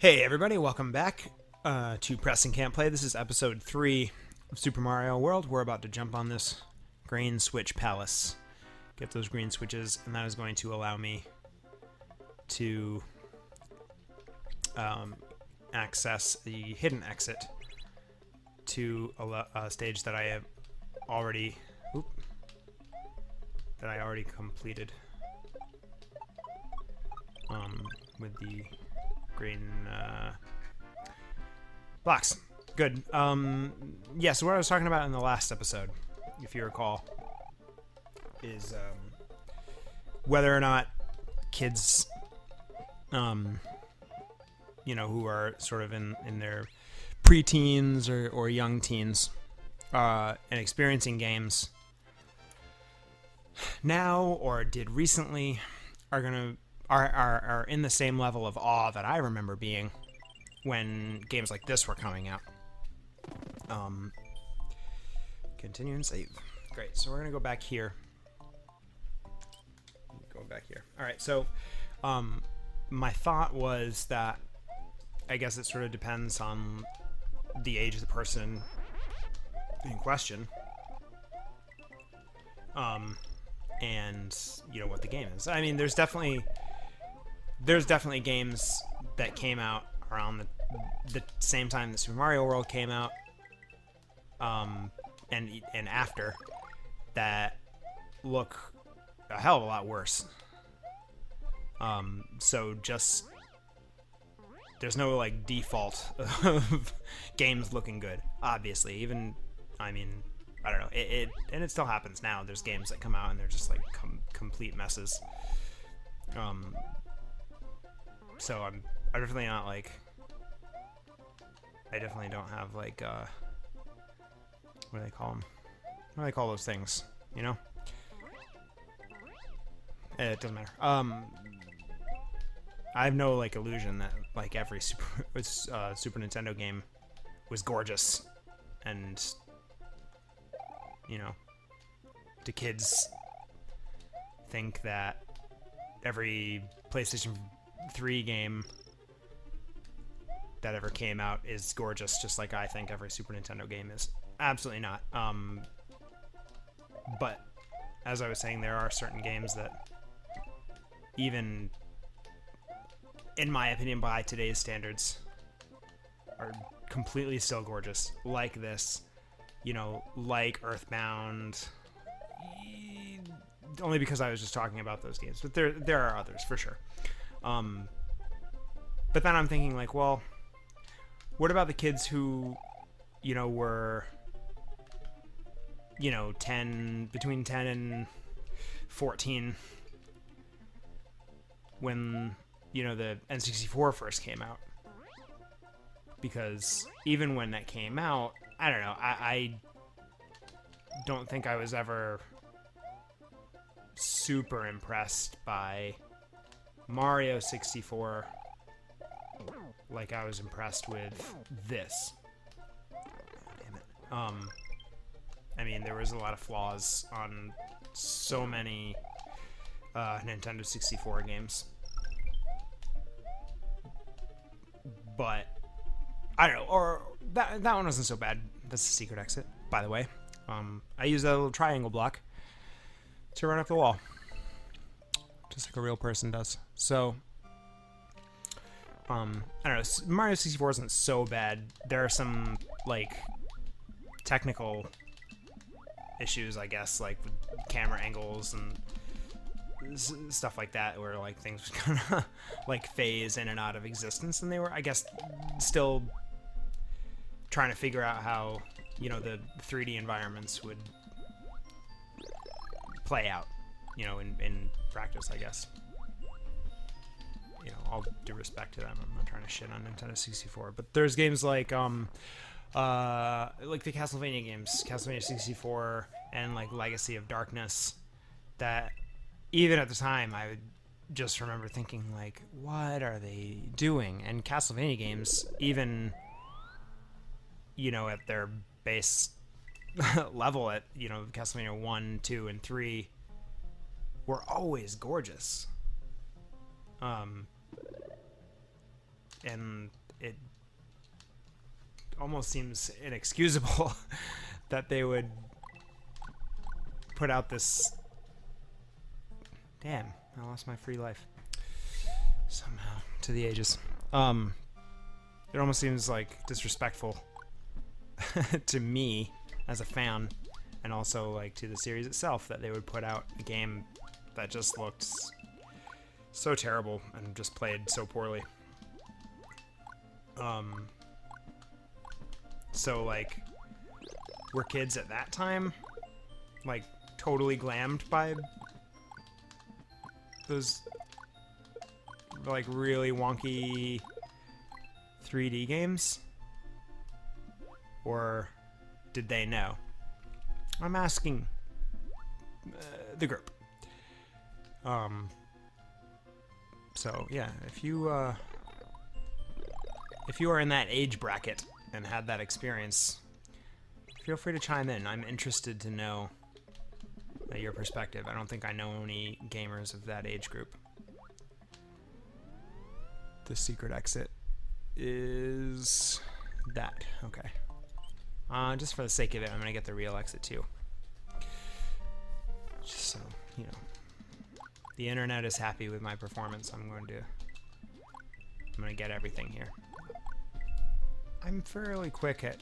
Hey everybody, welcome back to Preston Can't Play. This is episode 3 of Super Mario World. We're about to jump on this green switch palace. Get those green switches, and that is going to allow me to access the hidden exit to a stage that I have already completed with the green blocks. Good. Yeah, so what I was talking about in the last episode, if you recall, is whether or not kids, who are sort of in their preteens or young teens and experiencing games now or did recently are in the same level of awe that I remember being when games like this were coming out. Continue and save. Great. So we're gonna go back here. All right. So, my thought was that I guess it sort of depends on the age of the person in question. And what the game is. I mean, there's definitely games that came out around the same time that Super Mario World came out, and after that look a hell of a lot worse. So just there's no like default of games looking good. Obviously, even I don't know. It still happens now. There's games that come out and they're just like complete messes. So I'm definitely not like. I definitely don't have like what do they call them? What do they call those things? You know? It doesn't matter. I have no like illusion that like every Super Nintendo game was gorgeous, and do kids think that every PlayStation 3 game that ever came out is gorgeous, just like I think every Super Nintendo game is? Absolutely not. But as I was saying, there are certain games that, even in my opinion, by today's standards, are completely still gorgeous, like this. Like Earthbound, only because I was just talking about those games, but there are others for sure. But then I'm thinking like, well, what about the kids who, were, between 10 and 14 when, the N64 first came out? Because even when that came out, I don't know, I don't think I was ever super impressed by Mario 64 like I was impressed with this. Damn it. I mean, there was a lot of flaws on so many Nintendo 64 games. But I don't know, or that one wasn't so bad. That's the secret exit, by the way. I use that little triangle block to run up the wall, just like a real person does. So, I don't know. Mario 64 isn't so bad. There are some like technical issues, I guess, like with camera angles and stuff like that, where like things kind of like phase in and out of existence, and they were, I guess, still trying to figure out how the 3D environments would play out in practice, I guess. All due respect to them, I'm not trying to shit on Nintendo 64, but there's games like the Castlevania games, Castlevania 64 and like Legacy of Darkness, that even at the time I would just remember thinking like, what are they doing? And Castlevania games, even at their base level, at Castlevania 1, 2, and 3 were always gorgeous. and it almost seems inexcusable that they would put out this... Damn, I lost my free life. Somehow, to the ages. It almost seems like disrespectful to me as a fan, and also like to the series itself, that they would put out a game that just looked so terrible and just played so poorly. So like, were kids at that time like totally glammed by those like really wonky 3D games? Or did they know? I'm asking the group. So yeah, if you are in that age bracket and had that experience, feel free to chime in. I'm interested to know your perspective. I don't think I know any gamers of that age group. The secret exit is that. Okay. Just for the sake of it, I'm gonna get the real exit too. Just so, you know, the internet is happy with my performance. I'm gonna get everything here. I'm fairly quick at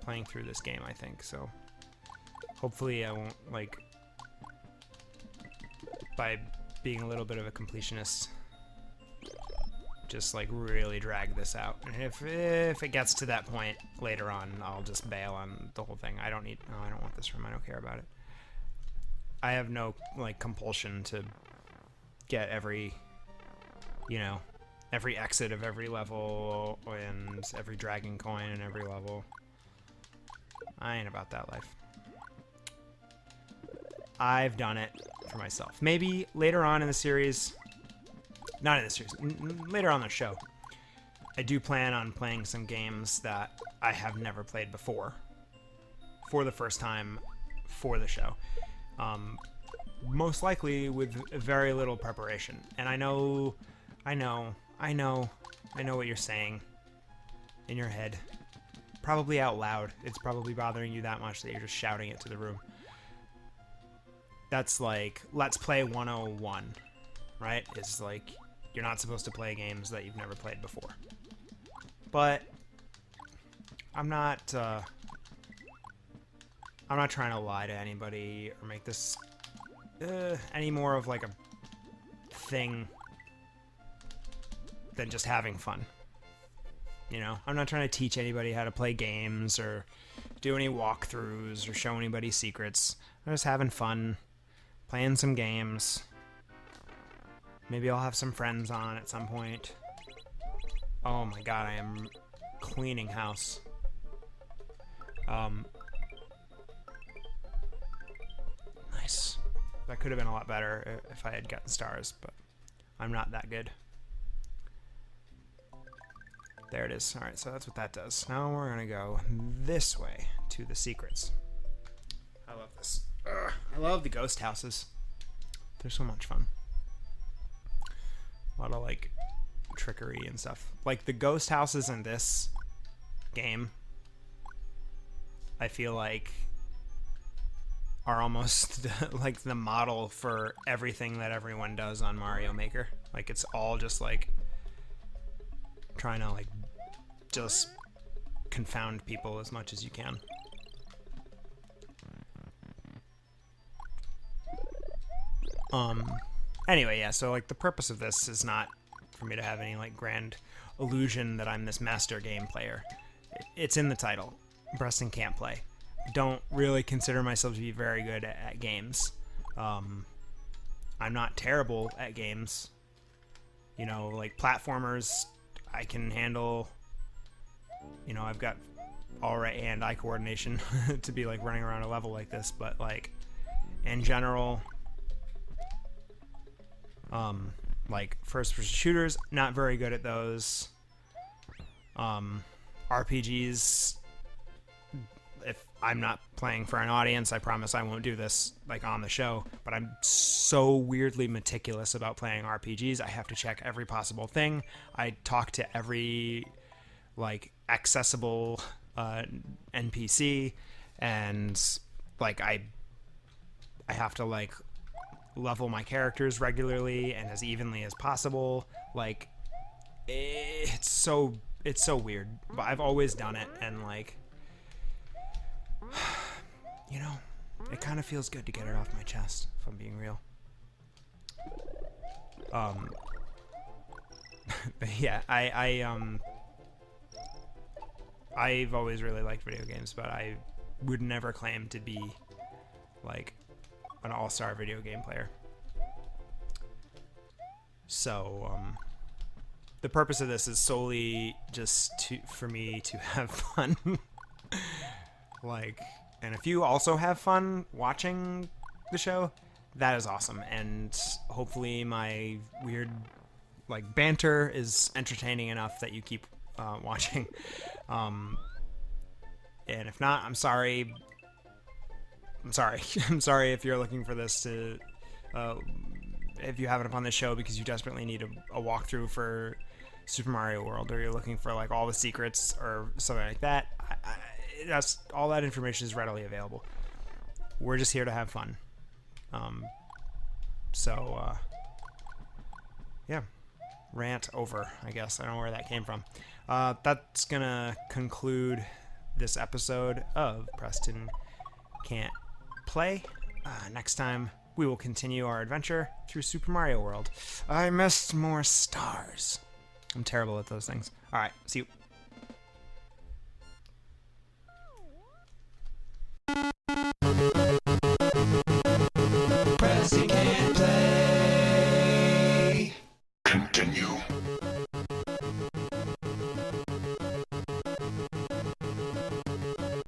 playing through this game, I think, so hopefully I won't, like, by being a little bit of a completionist, just like really drag this out. And if it gets to that point later on, I'll just bail on the whole thing. I don't want this room. I don't care about it. I have no like compulsion to get every, you know, every exit of every level and every dragon coin in every level. I ain't about that life. I've done it for myself. Maybe later on in the series, not in the series, later on in the show, I do plan on playing some games that I have never played before for the first time for the show. Most likely with very little preparation. And I know what you're saying in your head. Probably out loud. It's probably bothering you that much that you're just shouting it to the room. That's like, Let's Play 101, right? It's like, you're not supposed to play games that you've never played before. But I'm not trying to lie to anybody or make this any more of like a thing than just having fun. You know, I'm not trying to teach anybody how to play games or do any walkthroughs or show anybody secrets. I'm just having fun, playing some games. Maybe I'll have some friends on at some point. Oh my god, I am cleaning house. Nice. That could have been a lot better if I had gotten stars, but I'm not that good. There it is. Alright, so that's what that does. Now we're gonna go this way to the secrets. I love this. Ugh, I love the ghost houses. They're so much fun. A lot of like trickery and stuff. Like the ghost houses in this game, I feel like are almost like the model for everything that everyone does on Mario Maker. Like it's all just like trying to like just confound people as much as you can. Anyway, yeah, so like the purpose of this is not for me to have any like grand illusion that I'm this master game player. It's in the title. Preston can't play. Don't really consider myself to be very good at games. I'm not terrible at games. You know, like platformers, I can handle. You know, I've got all right hand-eye coordination to be like running around a level like this, but like in general, like first-person shooters, not very good at those. RPGs, if I'm not playing for an audience, I promise I won't do this like on the show, but I'm so weirdly meticulous about playing RPGs. I have to check every possible thing. I talk to every like accessible NPC, and like I have to like level my characters regularly and as evenly as possible. Like it's so weird, but I've always done it, and like, you know, it kind of feels good to get it off my chest, if I'm being real. But yeah, I've always really liked video games, but I would never claim to be like an all-star video game player. So the purpose of this is solely just for me to have fun. Like, and if you also have fun watching the show, that is awesome. And hopefully my weird like banter is entertaining enough that you keep watching. And if not, I'm sorry. I'm sorry if you're looking for this to if you have it up on this show because you desperately need a walkthrough for Super Mario World, or you're looking for like all the secrets or something like that. That's all. That information is readily available. We're just here to have fun. Yeah, rant over, I guess. I don't know where that came from. That's gonna conclude this episode of Preston Can't Play. Next time we will continue our adventure through Super Mario World. I missed more stars. I'm terrible at those things. Alright, see you. Preston Can't Play. Continue.